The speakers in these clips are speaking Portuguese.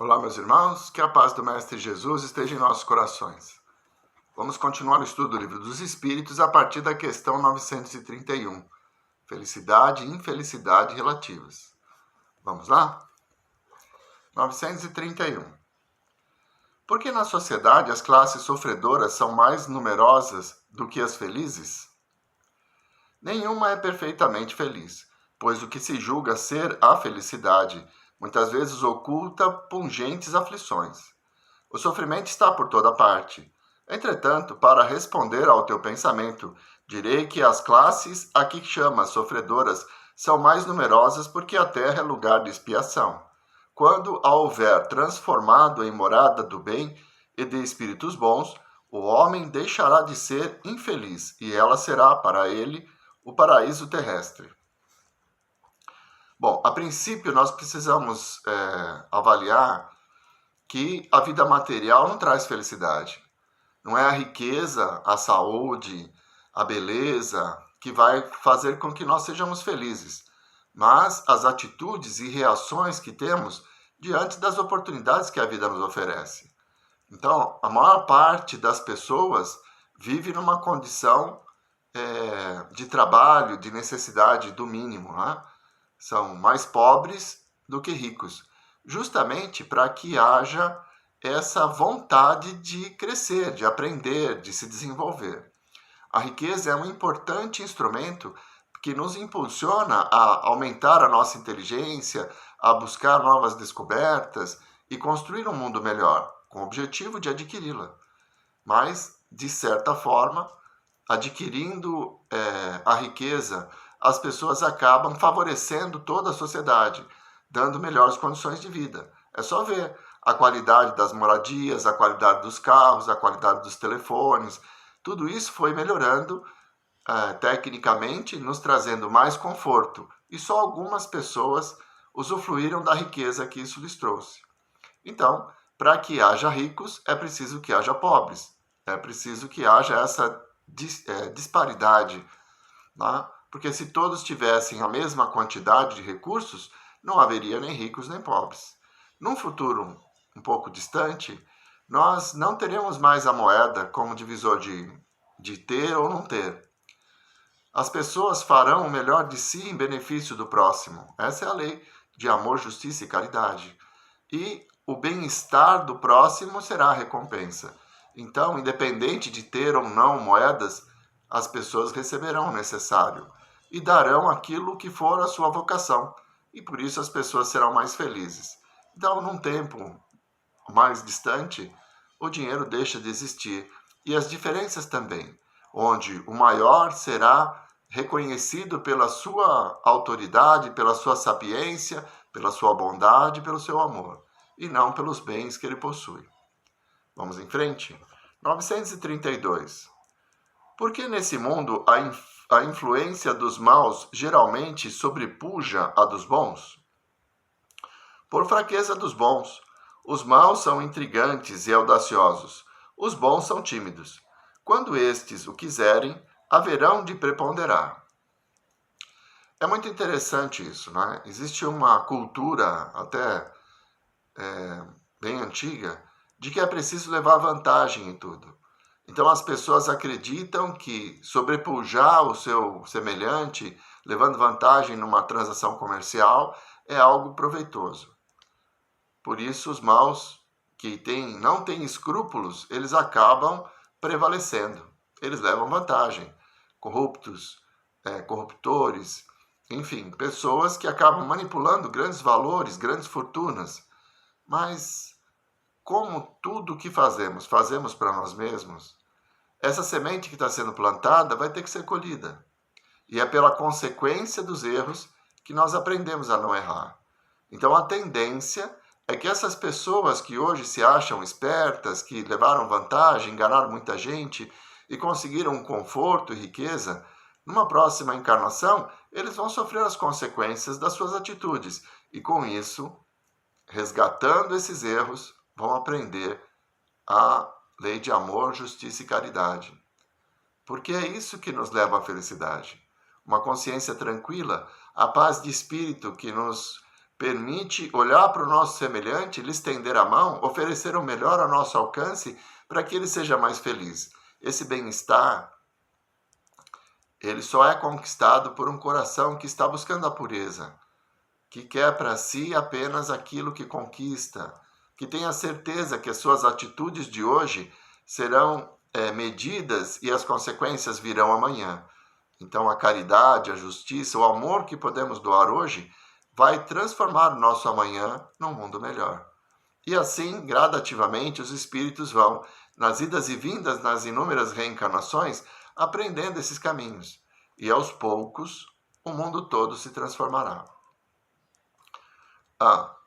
Olá, meus irmãos, que a paz do Mestre Jesus esteja em nossos corações. Vamos continuar o estudo do Livro dos Espíritos a partir da questão 931, Felicidade e Infelicidade Relativas. Vamos lá? 931. Por que na sociedade as classes sofredoras são mais numerosas do que as felizes? Nenhuma é perfeitamente feliz, pois o que se julga ser a felicidade muitas vezes oculta pungentes aflições. O sofrimento está por toda parte. Entretanto, para responder ao teu pensamento, direi que as classes a que chamas sofredoras são mais numerosas porque a terra é lugar de expiação. Quando a houver transformado em morada do bem e de espíritos bons, o homem deixará de ser infeliz e ela será para ele o paraíso terrestre. Bom, a princípio nós precisamos avaliar que a vida material não traz felicidade. Não é a riqueza, a saúde, a beleza que vai fazer com que nós sejamos felizes, mas as atitudes e reações que temos diante das oportunidades que a vida nos oferece. Então, a maior parte das pessoas vive numa condição de trabalho, de necessidade do mínimo, né? São mais pobres do que ricos, justamente para que haja essa vontade de crescer, de aprender, de se desenvolver. A riqueza é um importante instrumento que nos impulsiona a aumentar a nossa inteligência, a buscar novas descobertas e construir um mundo melhor, com o objetivo de adquiri-la. Mas, de certa forma, adquirindo a riqueza, as pessoas acabam favorecendo toda a sociedade, dando melhores condições de vida. É só ver a qualidade das moradias, a qualidade dos carros, a qualidade dos telefones. Tudo isso foi melhorando tecnicamente, nos trazendo mais conforto. E só algumas pessoas usufruíram da riqueza que isso lhes trouxe. Então, para que haja ricos, é preciso que haja pobres. É preciso que haja essa disparidade, né? Porque se todos tivessem a mesma quantidade de recursos, não haveria nem ricos nem pobres. Num futuro um pouco distante, nós não teremos mais a moeda como divisor de ter ou não ter. As pessoas farão o melhor de si em benefício do próximo. Essa é a lei de amor, justiça e caridade. E o bem-estar do próximo será a recompensa. Então, independente de ter ou não moedas, as pessoas receberão o necessário e darão aquilo que for a sua vocação. E por isso as pessoas serão mais felizes. Então, num tempo mais distante, o dinheiro deixa de existir. E as diferenças também, onde o maior será reconhecido pela sua autoridade, pela sua sapiência, pela sua bondade, pelo seu amor, e não pelos bens que ele possui. Vamos em frente? 932. Por que nesse mundo a influência dos maus geralmente sobrepuja a dos bons? Por fraqueza dos bons. Os maus são intrigantes e audaciosos. Os bons são tímidos. Quando estes o quiserem, haverão de preponderar. É muito interessante isso, né? Existe uma cultura até bem antiga de que é preciso levar vantagem em tudo. Então as pessoas acreditam que sobrepujar o seu semelhante, levando vantagem numa transação comercial, é algo proveitoso. Por isso os maus que não têm escrúpulos, eles acabam prevalecendo. Eles levam vantagem. Corruptos, corruptores, enfim, pessoas que acabam manipulando grandes valores, grandes fortunas. Mas como tudo o que fazemos para nós mesmos, essa semente que está sendo plantada vai ter que ser colhida. E é pela consequência dos erros que nós aprendemos a não errar. Então a tendência é que essas pessoas que hoje se acham espertas, que levaram vantagem, enganaram muita gente e conseguiram um conforto e riqueza, numa próxima encarnação, eles vão sofrer as consequências das suas atitudes. E com isso, resgatando esses erros, vão aprender a lei de amor, justiça e caridade. Porque é isso que nos leva à felicidade. Uma consciência tranquila, a paz de espírito que nos permite olhar para o nosso semelhante, lhe estender a mão, oferecer o melhor ao nosso alcance para que ele seja mais feliz. Esse bem-estar, ele só é conquistado por um coração que está buscando a pureza, que quer para si apenas aquilo que conquista, que tem a certeza que as suas atitudes de hoje serão medidas e as consequências virão amanhã. Então a caridade, a justiça, o amor que podemos doar hoje vai transformar o nosso amanhã num mundo melhor. E assim, gradativamente, os espíritos vão, nas idas e vindas, nas inúmeras reencarnações, aprendendo esses caminhos. E aos poucos, o mundo todo se transformará.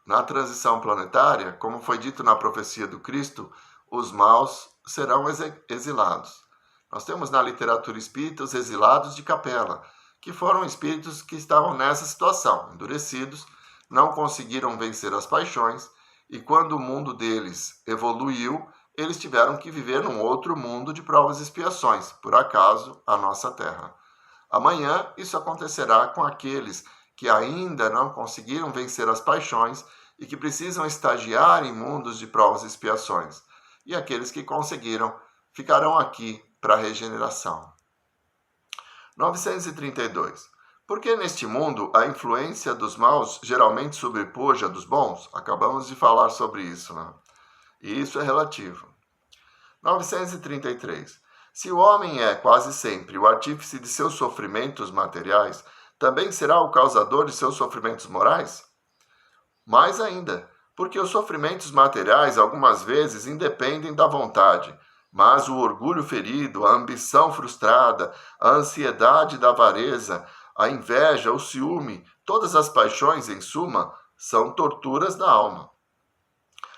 Na transição planetária, como foi dito na profecia do Cristo, os maus serão exilados. Nós temos na literatura espírita os exilados de capela, que foram espíritos que estavam nessa situação, endurecidos, não conseguiram vencer as paixões, e quando o mundo deles evoluiu, eles tiveram que viver num outro mundo de provas e expiações, por acaso, a nossa Terra. Amanhã, isso acontecerá com aqueles que ainda não conseguiram vencer as paixões e que precisam estagiar em mundos de provas e expiações. E aqueles que conseguiram ficarão aqui para a regeneração. 932. Por que neste mundo a influência dos maus geralmente sobrepuja a dos bons? Acabamos de falar sobre isso, né? E isso é relativo. 933. Se o homem é quase sempre o artífice de seus sofrimentos materiais, também será o causador de seus sofrimentos morais? Mais ainda, porque os sofrimentos materiais algumas vezes independem da vontade, mas o orgulho ferido, a ambição frustrada, a ansiedade da avareza, a inveja, o ciúme, todas as paixões, em suma, são torturas da alma.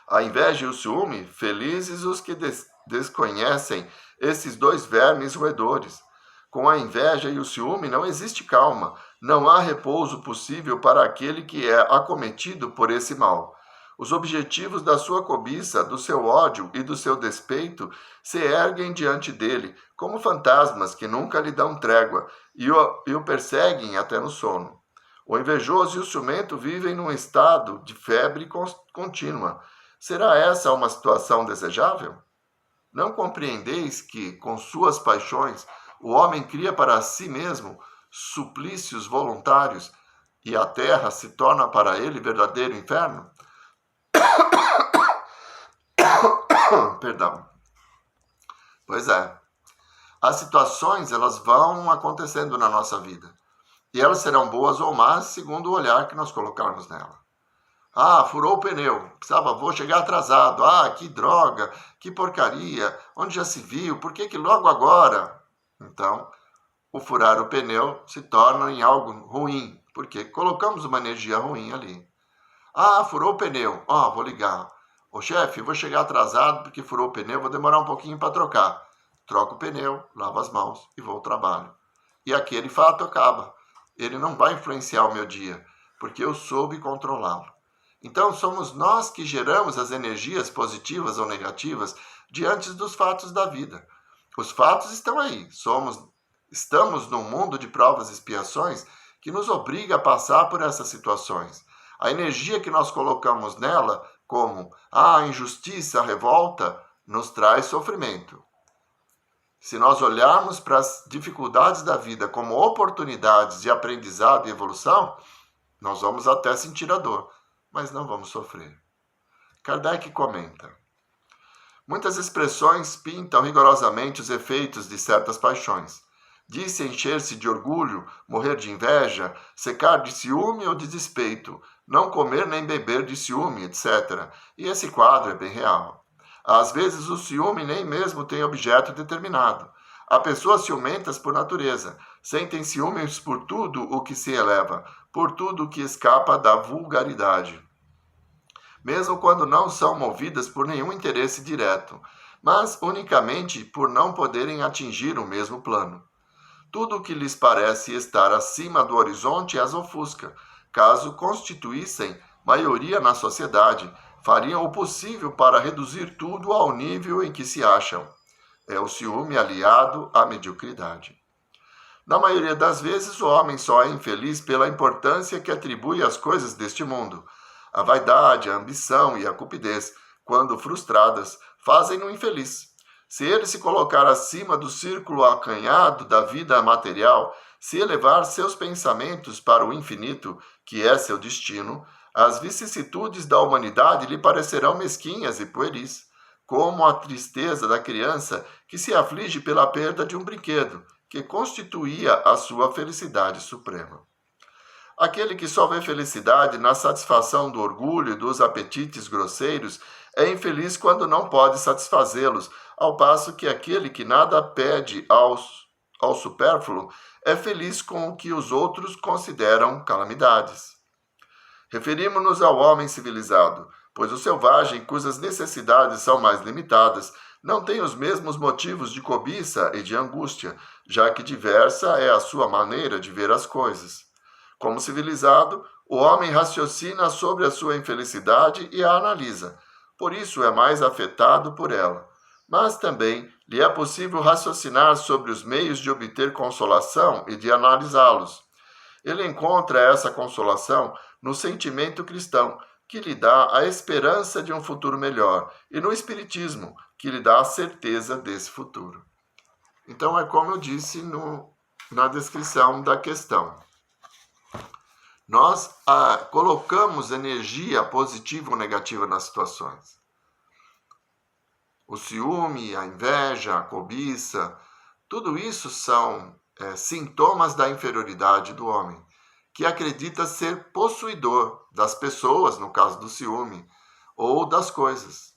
A inveja e o ciúme, felizes os que desconhecem esses dois vermes roedores. Com a inveja e o ciúme não existe calma, não há repouso possível para aquele que é acometido por esse mal. Os objetivos da sua cobiça, do seu ódio e do seu despeito se erguem diante dele, como fantasmas que nunca lhe dão trégua e o perseguem até no sono. O invejoso e o ciumento vivem num estado de febre contínua. Será essa uma situação desejável? Não compreendeis que, com suas paixões, o homem cria para si mesmo suplícios voluntários e a terra se torna para ele verdadeiro inferno? Perdão. Pois é. As situações, elas vão acontecendo na nossa vida. E elas serão boas ou más segundo o olhar que nós colocarmos nela. Furou o pneu. Vou chegar atrasado. Que droga, que porcaria. Onde já se viu? Por que logo agora? Então, o furar o pneu se torna em algo ruim, porque colocamos uma energia ruim ali. Furou o pneu. Vou ligar. Ô chefe, vou chegar atrasado porque furou o pneu, vou demorar um pouquinho para trocar. Troco o pneu, lavo as mãos e vou ao trabalho. E aquele fato acaba. Ele não vai influenciar o meu dia, porque eu soube controlá-lo. Então, somos nós que geramos as energias positivas ou negativas diante dos fatos da vida. Os fatos estão aí. Estamos num mundo de provas e expiações que nos obriga a passar por essas situações. A energia que nós colocamos nela, como a injustiça, a revolta, nos traz sofrimento. Se nós olharmos para as dificuldades da vida como oportunidades de aprendizado e evolução, nós vamos até sentir a dor, mas não vamos sofrer. Kardec comenta: muitas expressões pintam rigorosamente os efeitos de certas paixões. Diz-se encher-se de orgulho, morrer de inveja, secar de ciúme ou de despeito, não comer nem beber de ciúme, etc. E esse quadro é bem real. Às vezes o ciúme nem mesmo tem objeto determinado. Há pessoas ciumentas por natureza, sentem ciúmes por tudo o que se eleva, por tudo o que escapa da vulgaridade. Mesmo quando não são movidas por nenhum interesse direto, mas unicamente por não poderem atingir o mesmo plano. Tudo o que lhes parece estar acima do horizonte as ofusca. Caso constituíssem maioria na sociedade, fariam o possível para reduzir tudo ao nível em que se acham. É o ciúme aliado à mediocridade. Na maioria das vezes, o homem só é infeliz pela importância que atribui às coisas deste mundo. A vaidade, a ambição e a cupidez, quando frustradas, fazem-no infeliz. Se ele se colocar acima do círculo acanhado da vida material, se elevar seus pensamentos para o infinito, que é seu destino, as vicissitudes da humanidade lhe parecerão mesquinhas e pueris, como a tristeza da criança que se aflige pela perda de um brinquedo, que constituía a sua felicidade suprema. Aquele que só vê felicidade na satisfação do orgulho e dos apetites grosseiros é infeliz quando não pode satisfazê-los, ao passo que aquele que nada pede ao supérfluo é feliz com o que os outros consideram calamidades. Referimos-nos ao homem civilizado, pois o selvagem, cujas necessidades são mais limitadas, não tem os mesmos motivos de cobiça e de angústia, já que diversa é a sua maneira de ver as coisas. Como civilizado, o homem raciocina sobre a sua infelicidade e a analisa, por isso é mais afetado por ela. Mas também lhe é possível raciocinar sobre os meios de obter consolação e de analisá-los. Ele encontra essa consolação no sentimento cristão, que lhe dá a esperança de um futuro melhor, e no Espiritismo, que lhe dá a certeza desse futuro. Então, é como eu disse na descrição da questão. Nós colocamos energia positiva ou negativa nas situações. O ciúme, a inveja, a cobiça, tudo isso são sintomas da inferioridade do homem, que acredita ser possuidor das pessoas, no caso do ciúme, ou das coisas.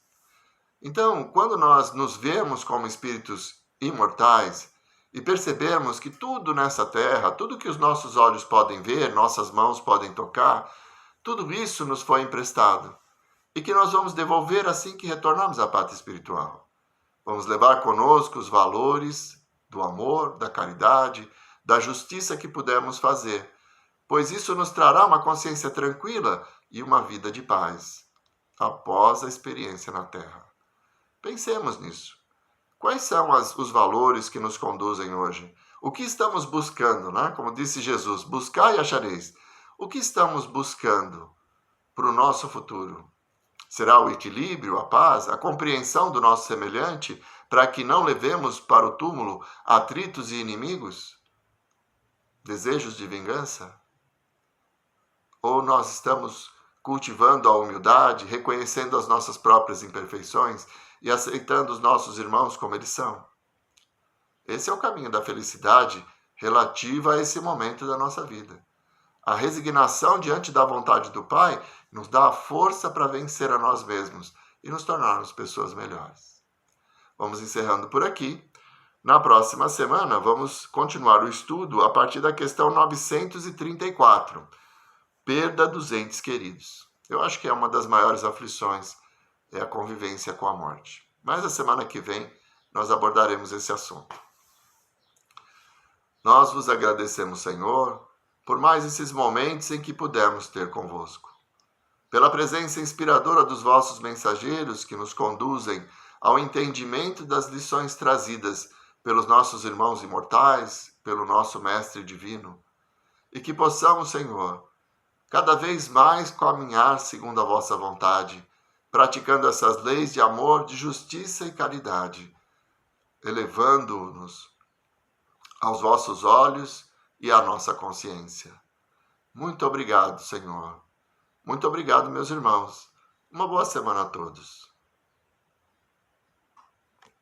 Então, quando nós nos vemos como espíritos imortais e percebemos que tudo nessa terra, tudo que os nossos olhos podem ver, nossas mãos podem tocar, tudo isso nos foi emprestado e que nós vamos devolver assim que retornarmos à pátria espiritual. Vamos levar conosco os valores do amor, da caridade, da justiça que pudermos fazer, pois isso nos trará uma consciência tranquila e uma vida de paz após a experiência na Terra. Pensemos nisso. Quais são os valores que nos conduzem hoje? O que estamos buscando, né? Como disse Jesus, buscai e achareis. O que estamos buscando para o nosso futuro? Será o equilíbrio, a paz, a compreensão do nosso semelhante, para que não levemos para o túmulo atritos e inimigos? Desejos de vingança? Ou nós estamos cultivando a humildade, reconhecendo as nossas próprias imperfeições e aceitando os nossos irmãos como eles são? Esse é o caminho da felicidade relativa a esse momento da nossa vida. A resignação diante da vontade do Pai nos dá a força para vencer a nós mesmos e nos tornarmos pessoas melhores. Vamos encerrando por aqui. Na próxima semana, vamos continuar o estudo a partir da questão 934. Perda dos entes queridos. Eu acho que é uma das maiores aflições, é a convivência com a morte. Mas a semana que vem nós abordaremos esse assunto. Nós vos agradecemos, Senhor, por mais esses momentos em que pudemos ter convosco. Pela presença inspiradora dos vossos mensageiros que nos conduzem ao entendimento das lições trazidas pelos nossos irmãos imortais, pelo nosso Mestre Divino. E que possamos, Senhor, cada vez mais caminhar segundo a vossa vontade, praticando essas leis de amor, de justiça e caridade, elevando-nos aos vossos olhos e à nossa consciência. Muito obrigado, Senhor. Muito obrigado, meus irmãos. Uma boa semana a todos.